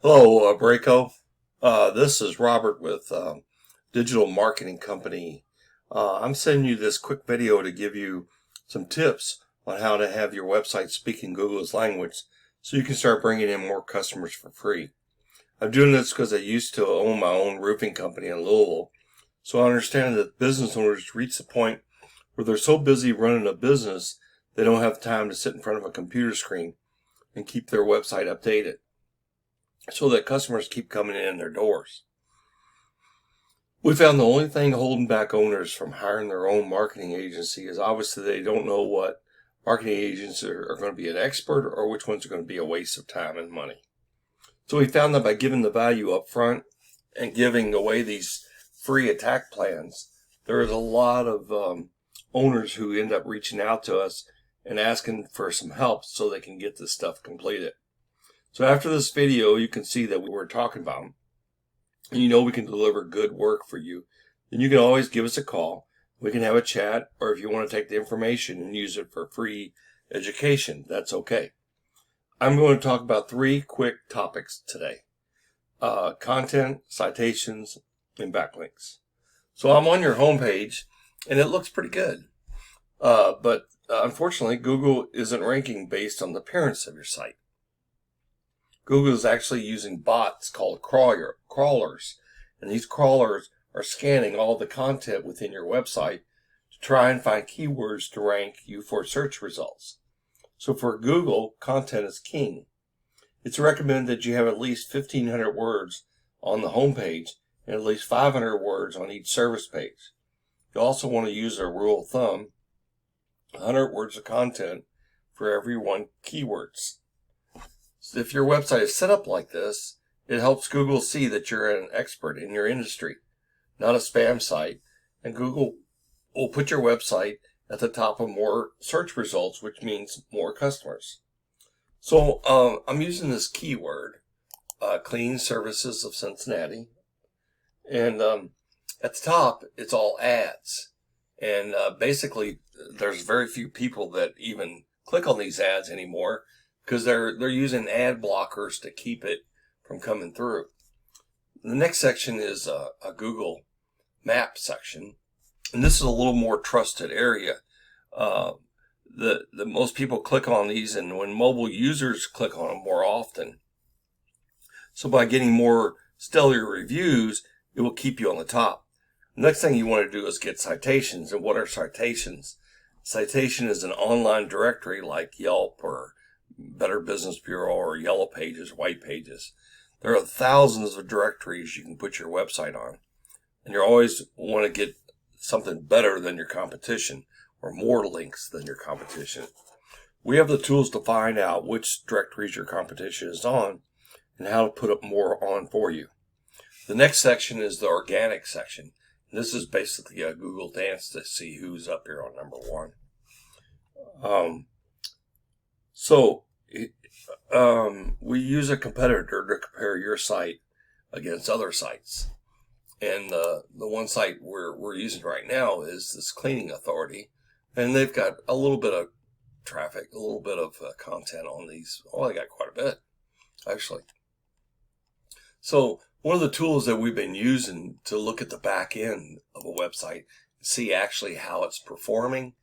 Hello, Braco. This is Robert with Digital Marketing Company. I'm sending you this quick video to give you some tips on how to have your website speak in Google's language so you can start bringing in more customers for free. I'm doing this because I used to own my own roofing company in Louisville, so I understand that business owners reach the point where they're so busy running a business they don't have time to sit in front of a computer screen and keep their website updated, so that customers keep coming in their doors. We found the only thing holding back owners from hiring their own marketing agency is obviously they don't know what marketing agents are going to be an expert or which ones are going to be a waste of time and money. So we found that by giving the value up front and giving away these free attack plans, there is a lot of owners who end up reaching out to us and asking for some help so they can get this stuff completed. So after this video, you can see that we're talking about them, and you know we can deliver good work for you. Then you can always give us a call. We can have a chat, or if you want to take the information and use it for free education, that's okay. I'm going to talk about 3 quick topics today. Content, citations, and backlinks. So I'm on your homepage, and it looks pretty good. But unfortunately, Google isn't ranking based on the appearance of your site. Google is actually using bots called crawlers, and these crawlers are scanning all the content within your website to try and find keywords to rank you for search results. So for Google, content is king. It's recommended that you have at least 1,500 words on the home page and at least 500 words on each service page. You also want to use a rule of thumb, 100 words of content for every 1 keywords. So if your website is set up like this, it helps Google see that you're an expert in your industry, not a spam site, and Google will put your website at the top of more search results, which means more customers. So I'm using this keyword, cleaning services of Cincinnati, and at the top it's all ads, and basically there's very few people that even click on these ads anymore, because they're using ad blockers to keep it from coming through. The next section is a Google map section, and this is a little more trusted area. The most people click on these, and when mobile users click on them more often. So by getting more stellar reviews, it will keep you on the top. The next thing you want to do is get citations. And what are citations? Citation is an online directory like Yelp or Better Business Bureau or Yellow Pages, White Pages. There are thousands of directories you can put your website on, and you always want to get something better than your competition or more links than your competition. We have the tools to find out which directories your competition is on and how to put up more on for you. The next section is the organic section. And this is basically a Google dance to see who's up here on number 1. We use a competitor to compare your site against other sites. And the one site we're using right now is this Cleaning Authority. And they've got a little bit of traffic, a little bit of content on these. Oh, they got quite a bit, actually. So one of the tools that we've been using to look at the back end of a website and see actually how it's performing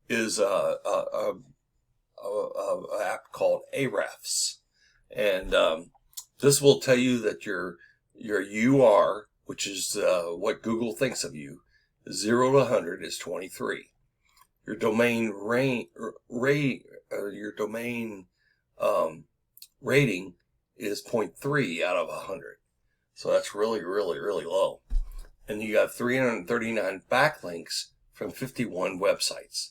is an app called Ahrefs, and this will tell you that your UR, which is what Google thinks of you, 0 to 100 is 23. Your domain rating is 0.3 out of 100, so that's really low. And you got 339 backlinks from 51 websites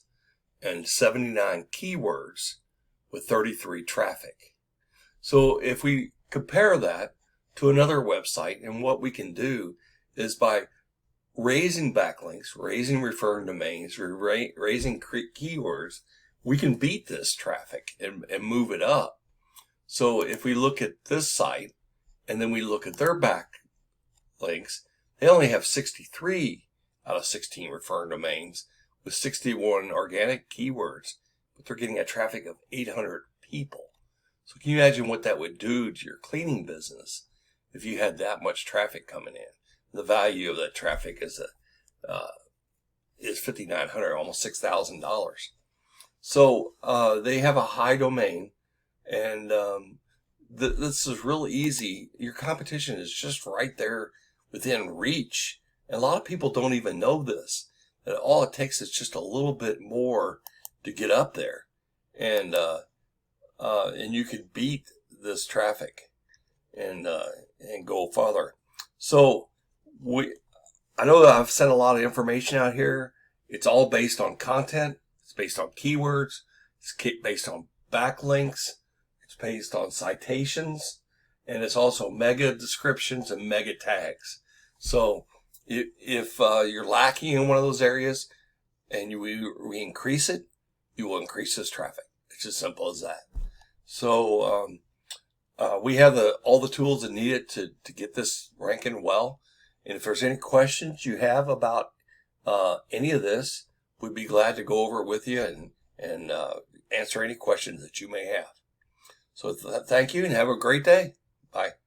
and 79 keywords with 33 traffic. So if we compare that to another website, and what we can do is by raising backlinks, raising referring domains, raising keywords, we can beat this traffic and move it up. So if we look at this site and then we look at their backlinks, they only have 63 out of 16 referring domains with 61 organic keywords, but they're getting a traffic of 800 people. So can you imagine what that would do to your cleaning business if you had that much traffic coming in? The value of that traffic is $5,900, almost $6,000. So they have a high domain, and this is real easy. Your competition is just right there within reach. And a lot of people don't even know this, that all it takes is just a little bit more to get up there. And you could beat this traffic and go farther. So I know that I've sent a lot of information out here. It's all based on content. It's based on keywords. It's based on backlinks. It's based on citations. And it's also mega descriptions and mega tags. So if you're lacking in one of those areas and we increase it, you will increase this traffic. It's as simple as that. So we have all the tools that needed to get this ranking well. And if there's any questions you have about any of this, we'd be glad to go over it with you and answer any questions that you may have. So thank you and have a great day. Bye.